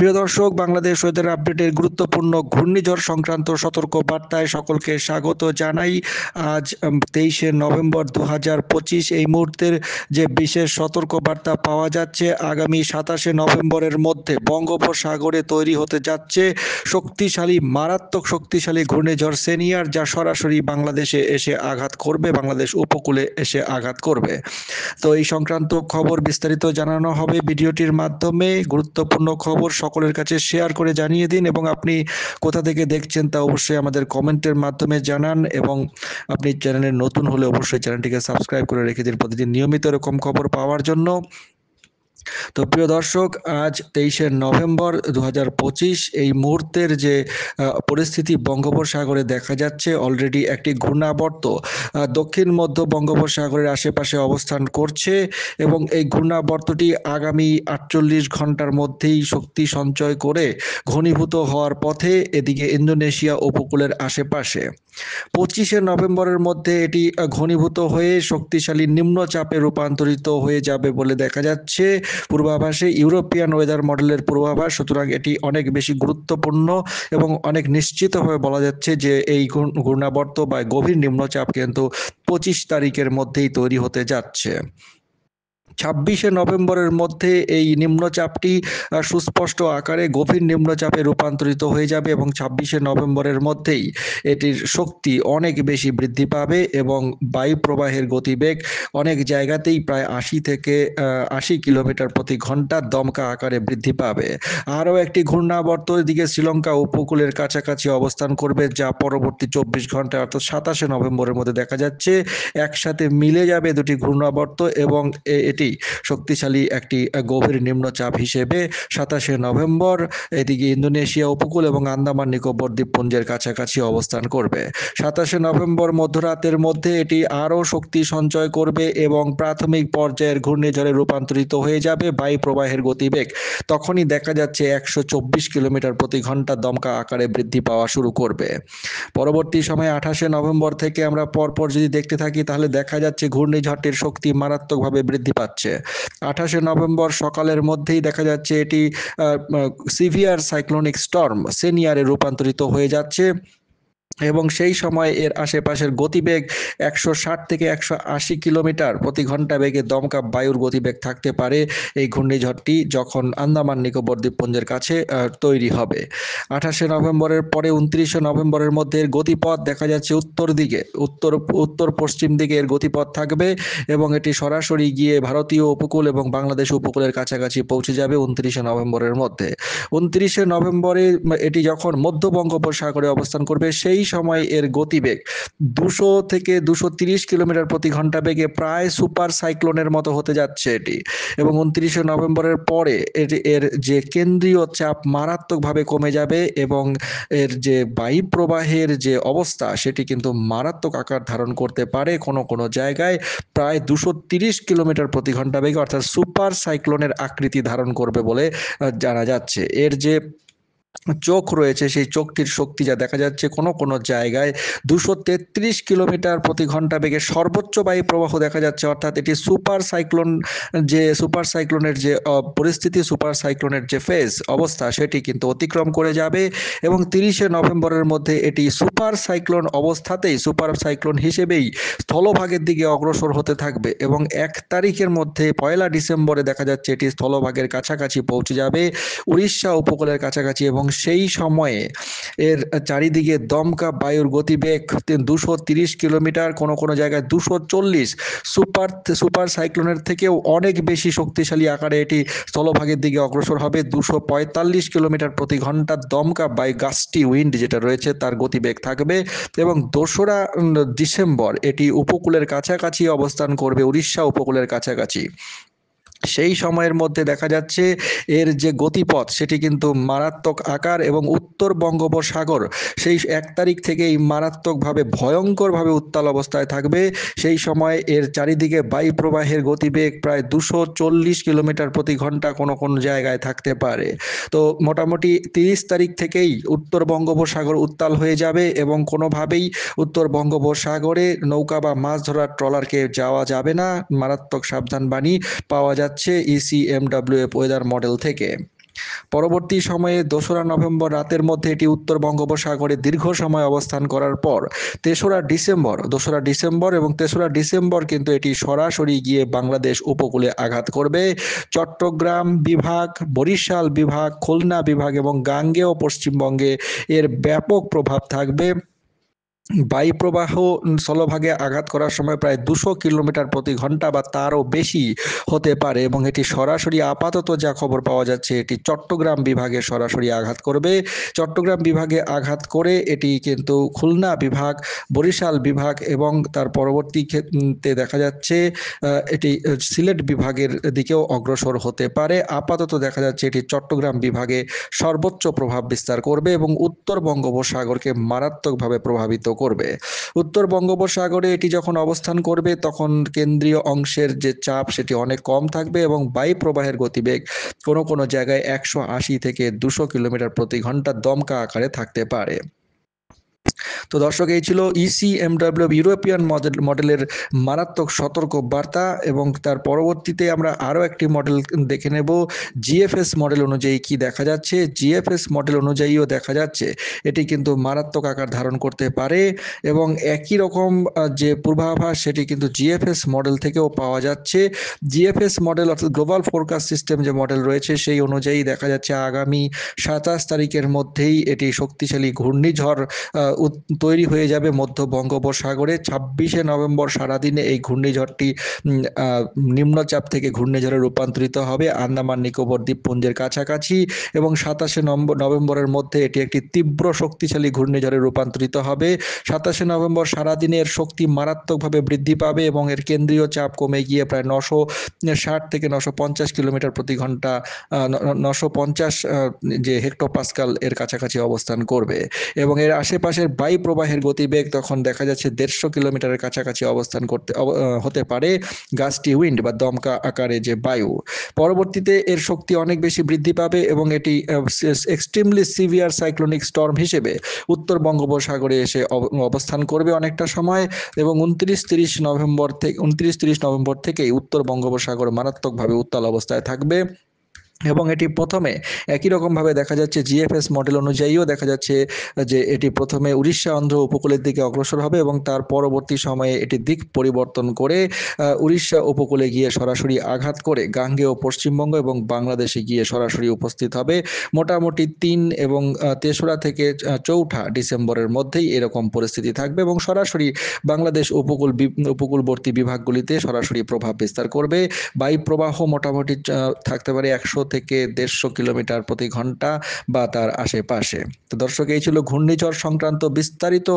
প্রিয় দর্শক, বাংলাদেশ ওয়েদার আপডেটের গুরুত্বপূর্ণ ঘূর্ণিঝড় সংক্রান্ত সতর্ক বার্তায় সকলকে স্বাগত জানাই। আজ 23শে নভেম্বর 2025 এই মুহূর্তের যে বিশেষ সতর্ক বার্তা পাওয়া যাচ্ছে, আগামী 27শে নভেম্বরের মধ্যে বঙ্গোপসাগরে তৈরি হতে যাচ্ছে শক্তিশালী, মারাত্মক শক্তিশালী ঘূর্ণিঝড় সেনিয়ার, যা সরাসরি বাংলাদেশে এসে আঘাত করবে, বাংলাদেশ উপকূলে এসে আঘাত করবে। তো এই সংক্রান্ত খবর বিস্তারিত জানানো হবে ভিডিওটির মাধ্যমে। গুরুত্বপূর্ণ খবর সকলের কাছে শেয়ার করে জানিয়ে দিন, এবং আপনি কোথা থেকে দেখছেন তা অবশ্যই আমাদের কমেন্টের মাধ্যমে জানান, এবং আপনি চ্যানেলে নতুন হলে অবশ্যই চ্যানেলটিকে সাবস্ক্রাইব করে রেখে দিন প্রতিদিন নিয়মিত এরকম খবর পাওয়ার জন্য। তো প্রিয় দর্শক, আজ 23শে নভেম্বর 2025 এই মুহূর্তের যে পরিস্থিতি বঙ্গোপসাগরে দেখা যাচ্ছে, অলরেডি একটি ঘূর্ণাবর্ত দক্ষিণ মধ্য বঙ্গোপসাগরের আশেপাশে অবস্থান করছে, এবং এই ঘূর্ণাবর্তটি আগামী 48 ঘন্টার মধ্যেই শক্তি সঞ্চয় করে ঘনীভূত হওয়ার পথে এদিকে ইন্দোনেশিয়া উপকূলের আশেপাশে। 25শে নভেম্বরের মধ্যে এটি ঘনীভূত হয়ে শক্তিশালী নিম্নচাপে রূপান্তরিত হয়ে যাবে বলে দেখা যাচ্ছে পূর্বাভাসে, ইউরোপিয়ান ওয়েদার মডেলের পূর্বাভাস। সুতরাং এটি অনেক বেশি গুরুত্বপূর্ণ এবং অনেক নিশ্চিতভাবে বলা যাচ্ছে যে এই ঘূর্ণাবর্ত বা গভীর নিম্নচাপ কিন্তু 25 তারিখের মধ্যেই তৈরি হতে যাচ্ছে। 26শে নভেম্বরের মধ্যে এই নিম্নচাপটি সুস্পষ্ট আকারে গভীর নিম্নচাপে রূপান্তরিত হয়ে যাবে, এবং 26শে নভেম্বরের মধ্যেই এটির শক্তি অনেক বেশি বৃদ্ধি পাবে, এবং বায়ু প্রবাহের গতিবেগ অনেক জায়গাতেই প্রায় 80 থেকে 80 কিলোমিটার প্রতি ঘন্টা দমকা আকারে বৃদ্ধি পাবে। আরও একটি ঘূর্ণাবর্ত এদিকে শ্রীলঙ্কা উপকূলের কাছাকাছি অবস্থান করবে, যা পরবর্তী 24 ঘন্টা অর্থাৎ 27শে নভেম্বরের মধ্যে দেখা যাচ্ছে একসাথে মিলে যাবে দুটি ঘূর্ণাবর্ত, এবং এটি শক্তিশালী একটি গভীর নিম্নচাপ হিসেবে 27শে নভেম্বর এদিকে ইন্দোনেশিয়া উপকূল এবং আন্দামান নিকোবর দ্বীপপুঞ্জের কাছাকাছি অবস্থান করবে। 27শে নভেম্বর মধ্যরাতের মধ্যে এটি আরও শক্তি সঞ্চয় করবে এবং প্রাথমিক পর্যায়ের ঘূর্ণিঝড়ে রূপান্তরিত হয়ে যাবে। বায়ু প্রবাহের গতিবেগ তখনই দেখা যাচ্ছে 124 কিলোমিটার প্রতি ঘন্টা দমকা আকারে বৃদ্ধি পাওয়া শুরু করবে। পরবর্তী সময়ে 28শে নভেম্বর থেকে আমরা পরপর যদি দেখতে থাকি, তাহলে দেখা যাচ্ছে ঘূর্ণিঝড়টির শক্তি মারাত্মকভাবে বৃদ্ধি পাচ্ছে। 28শে নভেম্বর সকালের মধ্যেই দেখা যাচ্ছে এটি সিভিয়ার সাইক্লোনিক স্টর্ম সেনিয়ারে রূপান্তরিত হয়ে যাচ্ছে, এবং সেই সময় এর আশেপাশের গতিবেগ 160 থেকে 180 কিলোমিটার প্রতি ঘন্টা বেগে দমকা বায়ুর গতিবেগ থাকতে পারে এই ঘূর্ণিঝড়টি যখন আন্দামান নিকোবর দ্বীপপুঞ্জের কাছে তৈরি হবে। 28শে নভেম্বরের পরে 29শে নভেম্বরের মধ্যে এর গতিপথ দেখা যাচ্ছে উত্তর দিকে, উত্তর পশ্চিম দিকে এর গতিপথ থাকবে, এবং এটি সরাসরি গিয়ে ভারতীয় উপকূল এবং বাংলাদেশ উপকূলের কাছাকাছি পৌঁছে যাবে 29শে নভেম্বরের মধ্যে। 29শে নভেম্বরে এটি যখন মধ্য বঙ্গোপসাগরে অবস্থান করবে, সেই সময় এর গতিবেগ 200 থেকে 230 কিলোমিটার প্রতি ঘন্টা বেগে প্রায় সুপার সাইক্লোনের মতো হতে যাচ্ছে এটি, এবং 29শে নভেম্বরের পরে এর যে কেন্দ্রীয় চাপ মারাত্মকভাবে কমে যাবে, এবং এর যে বায়ু প্রবাহের যে অবস্থা সেটি কিন্তু মারাত্মক আকার ধারণ করতে পারে, কোনো কোনো জায়গায় প্রায় 230 কিলোমিটার প্রতি ঘন্টা বেগে, অর্থাৎ সুপার সাইক্লোনের আকৃতি ধারণ করবে বলে জানা যাচ্ছে। এর যে চোখ রয়েছে সেই চোখটির শক্তি যা দেখা যাচ্ছে কোনো কোনো জায়গায় 233 কিলোমিটার প্রতি ঘন্টা বেগে সর্বোচ্চ বায়ু প্রবাহ দেখা যাচ্ছে, অর্থাৎ এটি সুপার সাইক্লোনের যে পরিস্থিতি, সুপার সাইক্লোনের যে ফেজ অবস্থা সেটি কিন্তু অতিক্রম করে যাবে, এবং 30শে নভেম্বরের মধ্যে এটি সুপার সাইক্লোন অবস্থাতেই, সুপার সাইক্লোন হিসেবেই স্থলভাগের দিকে অগ্রসর হতে থাকবে, এবং 1 তারিখের মধ্যে 1 ডিসেম্বরে দেখা যাচ্ছে এটি স্থলভাগের কাছাকাছি পৌঁছে যাবে উড়িষ্যা উপকূলের কাছাকাছি, এবং সেই সময়ে এর চারিদিকে দমকা বায়ুর গতিবেগ 230 কিলোমিটার, কোনো কোনো জায়গায় 240, সুপার সাইক্লোনের থেকেও অনেক বেশি শক্তিশালী আকারে এটি স্থলভাগের দিকে অগ্রসর হবে। 245 কিলোমিটার প্রতি ঘন্টা দমকা বায়ু, গাস্টি উইন্ড যেটা রয়েছে তার গতিবেগ থাকবে, এবং 2রা ডিসেম্বর এটি উপকূলের কাছাকাছি অবস্থান করবে, উড়িষ্যা উপকূলের কাছাকাছি। সেই সময়ের মধ্যে দেখা যাচ্ছে এর যে গতিপথ সেটি কিন্তু মারাত্মক আকার, এবং উত্তর বঙ্গোপসাগর সেই 1 তারিখ থেকেই মারাত্মকভাবে ভয়ঙ্করভাবে উত্তাল অবস্থায় থাকবে। সেই সময় এর চারিদিকে বায়ু প্রবাহের গতিবেগ প্রায় 240 কিলোমিটার প্রতি ঘন্টা কোনো কোনো জায়গায় থাকতে পারে। তো মোটামুটি 30 তারিখ থেকেই উত্তর বঙ্গোপসাগর উত্তাল হয়ে যাবে, এবং কোনোভাবেই উত্তর বঙ্গোপসাগরে নৌকা বা মাছ ধরার ট্রলারকে যাওয়া যাবে না, মারাত্মক সাবধানবাণী পাওয়া যাচ্ছে ECMWF ওয়েদার মডেল থেকে। পরবর্তী সময়ে 2রা নভেম্বর রাতের মধ্যে এটি উত্তর বঙ্গোপসাগরে দীর্ঘ সময় অবস্থান করার পর 2রা ডিসেম্বর এবং 3রা ডিসেম্বর কিন্তু এটি সরাসরি গিয়ে বাংলাদেশ উপকূলে আঘাত করবে। চট্টগ্রাম বিভাগ, বরিশাল বিভাগ, খুলনা বিভাগ এবং গাঙ্গেয় পশ্চিমবঙ্গে এর ব্যাপক প্রভাব থাকবে। বায়ুপ্রবাহ স্থলভাগে আঘাত করার সময় প্রায় 200 কিলোমিটার প্রতি ঘন্টা বা তারও বেশি হতে পারে এবং এটি সরাসরি আপাতত যা খবর পাওয়া যাচ্ছে এটি চট্টগ্রাম বিভাগে সরাসরি আঘাত করবে। চট্টগ্রাম বিভাগে আঘাত করে এটি কিন্তু খুলনা বিভাগ, বরিশাল বিভাগ এবং তার পরবর্তী ক্ষেত্রে দেখা যাচ্ছে এটি সিলেট বিভাগের দিকেও অগ্রসর হতে পারে। আপাতত দেখা যাচ্ছে এটি চট্টগ্রাম বিভাগে সর্বোচ্চ প্রভাব বিস্তার করবে এবং উত্তর বঙ্গোপসাগরকে মারাত্মকভাবে প্রভাবিত করবে। উত্তর বঙ্গোপসাগরে এটি যখন অবস্থান করবে তখন কেন্দ্রীয় অংশের যে চাপ সেটি অনেক কম থাকবে এবং বায়ু প্রবাহের গতিবেগ কোনো কোনো জায়গায় 180 থেকে 200 কিলোমিটার প্রতি ঘন্টা দমকা আকারে থাকতে পারে। তো দর্শক, এই ছিল ইসিএমডব্লিউ ইউরোপিয়ান মডেলের মারাত্মক সতর্ক বার্তা এবং তার পরবর্তীতে আমরা আরও একটি মডেল দেখে নেব। জিএফএস মডেল অনুযায়ী কি দেখা যাচ্ছে। জিএফএস মডেল অনুযায়ীও দেখা যাচ্ছে এটি কিন্তু মারাত্মক আকার ধারণ করতে পারে এবং একই রকম যে পূর্বাভাস সেটি কিন্তু জিএফএস মডেল থেকেও পাওয়া যাচ্ছে। জিএফএস মডেল অর্থাৎ গ্লোবাল ফোরকাস্ট সিস্টেম যে মডেল রয়েছে সেই অনুযায়ী দেখা যাচ্ছে আগামী 27 তারিখের মধ্যেই এটি শক্তিশালী ঘূর্ণিঝড় তৈরি হয়ে যাবে মধ্য বঙ্গোপসাগরে। 26শে নভেম্বর সারাদিনে এই ঘূর্ণিঝড়টি নিম্নচাপ থেকে ঘূর্ণিঝড়ে রূপান্তরিত হবে আন্দামান নিকোবর দ্বীপপুঞ্জের কাছাকাছি এবং 27শে নভেম্বরের মধ্যে এটি একটি তীব্র শক্তিশালী ঘূর্ণিঝড়ে রূপান্তরিত হবে। 27শে নভেম্বর সারাদিনে এর শক্তি মারাত্মকভাবে বৃদ্ধি পাবে এবং এর কেন্দ্রীয় চাপ কমে গিয়ে প্রায় 960 থেকে 950 কিলোমিটার প্রতি ঘন্টা 950 যে হেক্টোপাস্কাল এর কাছাকাছি অবস্থান করবে এবং এর আশেপাশের বায়ু প্রবাহের গতিবেগ তখন দেখা যাচ্ছে 150 কিলোমিটারের কাছাকাছি অবস্থান হতে পারে গাস্টি উইন্ড বা দমকা আকারে যে বায়ু। পরবর্তীতে এর শক্তি অনেক বেশি বৃদ্ধি পাবে এবং এটি এক্সট্রিমলি সিভিয়ার সাইক্লোনিক স্টর্ম হিসেবে উত্তর বঙ্গোপসাগরে এসে অবস্থান করবে অনেকটা সময় এবং 29-30 নভেম্বর থেকেই উত্তর বঙ্গোপসাগর মারাত্মকভাবে উত্তাল অবস্থায় থাকবে এবং এটি প্রথমে একই রকমভাবে দেখা যাচ্ছে জিএফএস মডেল অনুযায়ীও দেখা যাচ্ছে যে এটি প্রথমে উড়িষ্যা অন্ধ্র উপকূলের দিকে অগ্রসর হবে এবং তার পরবর্তী সময়ে এটি দিক পরিবর্তন করে উড়িষ্যা উপকূলে গিয়ে সরাসরি আঘাত করে গাঙ্গেয় পশ্চিমবঙ্গ এবং বাংলাদেশে গিয়ে সরাসরি উপস্থিত হবে। মোটামুটি 3 এবং 3রা থেকে 4ঠা ডিসেম্বরের মধ্যেই এরকম পরিস্থিতি থাকবে এবং সরাসরি বাংলাদেশ উপকূলবর্তী বিভাগগুলিতে সরাসরি প্রভাব বিস্তার করবে। বায়ু প্রবাহ মোটামুটি থাকতে পারে 100 থেকে 150 কিলোমিটার প্রতি ঘন্টা বা তার আশেপাশে। তো দর্শক, এই ছিল ঘূর্ণিঝড় সংক্রান্ত বিস্তারিত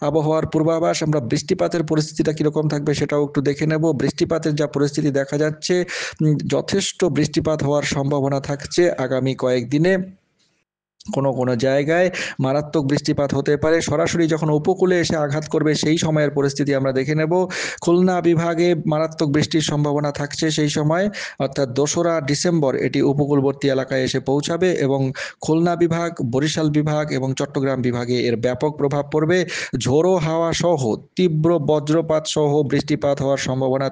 আবহাওয়ার পূর্বাভাস। আমরা বৃষ্টিপাতের পরিস্থিতিটা কিরকম থাকবে সেটাও একটু দেখে নেব। বৃষ্টিপাতের যা পরিস্থিতি দেখা যাচ্ছে যথেষ্ট বৃষ্টিপাত হওয়ার সম্ভাবনা থাকছে আগামী কয়েকদিনে। কোনো কোনো জায়গায় মারাত্মক বৃষ্টিপাত হতে পারে। সরাসরি যখন উপকূলে এসে আঘাত করবে সেই সময়ের পরিস্থিতি আমরা দেখে নেব। খুলনা বিভাগে মারাত্মক বৃষ্টির সম্ভাবনা থাকছে সেই সময়, অর্থাৎ 2রা ডিসেম্বর এটি উপকূলবর্তী এলাকায় এসে পৌঁছাবে এবং খুলনা বিভাগ, বরিশাল বিভাগ এবং চট্টগ্রাম বিভাগে এর ব্যাপক প্রভাব পড়বে। ঝোড়ো হাওয়া সহ তীব্র বজ্রপাত সহ বৃষ্টিপাত হওয়ার সম্ভাবনা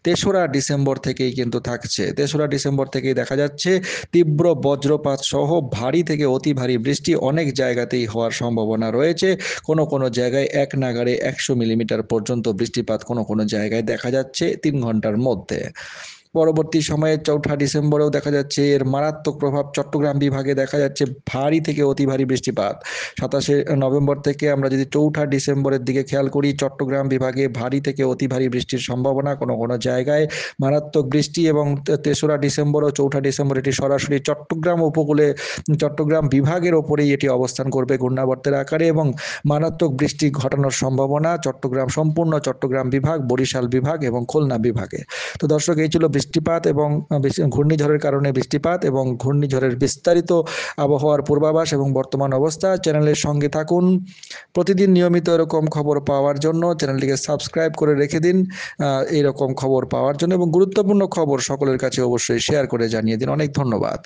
3রা ডিসেম্বর থেকেই কিন্তু থাকছে। 3রা ডিসেম্বর থেকেই দেখা যাচ্ছে তীব্র বজ্রপাত সহ ভারী থেকে অতি ভারী বৃষ্টি অনেক জায়গাতেই হওয়ার সম্ভাবনা রয়েছে। কোনো কোনো জায়গায় 1 নাগাড়ে 100 মিলিমিটার পর্যন্ত বৃষ্টিপাত কোনো কোনো জায়গায় দেখা যাচ্ছে 3 ঘন্টার মধ্যে। পরবর্তী সময়ে 4ঠা ডিসেম্বরেও দেখা যাচ্ছে এর মারাত্মক প্রভাব চট্টগ্রাম বিভাগে দেখা যাচ্ছে ভারী থেকে অতি ভারী বৃষ্টিপাত। 27শে নভেম্বর থেকে আমরা যদি 4ঠা ডিসেম্বরের দিকে খেয়াল করি চট্টগ্রাম বিভাগে ভারী থেকে অতি ভারী বৃষ্টির সম্ভাবনা, কোনো কোনো জায়গায় মারাত্মক বৃষ্টি এবং 3রা ডিসেম্বর ও 4ঠা ডিসেম্বর এটি সরাসরি চট্টগ্রাম উপকূলে চট্টগ্রাম বিভাগের ওপরেই এটি অবস্থান করবে ঘূর্ণাবর্তের আকারে এবং মারাত্মক বৃষ্টি ঘটানোর সম্ভাবনা সম্পূর্ণ চট্টগ্রাম বিভাগ, বরিশাল বিভাগ এবং খুলনা বিভাগে। তো দর্শক, এই ছিল বৃষ্টিপাত এবং ঘূর্ণিঝড়ের কারণে বৃষ্টিপাত এবং ঘূর্ণিঝড়ের বিস্তারিত আবহাওয়ার পূর্বাভাস এবং বর্তমান অবস্থা। চ্যানেলের সঙ্গে থাকুন প্রতিদিন নিয়মিত এরকম খবর পাওয়ার জন্য। চ্যানেলটিকে সাবস্ক্রাইব করে রেখে দিন এইরকম খবর পাওয়ার জন্য এবং গুরুত্বপূর্ণ খবর সকলের কাছে অবশ্যই শেয়ার করে জানিয়ে দিন। অনেক ধন্যবাদ।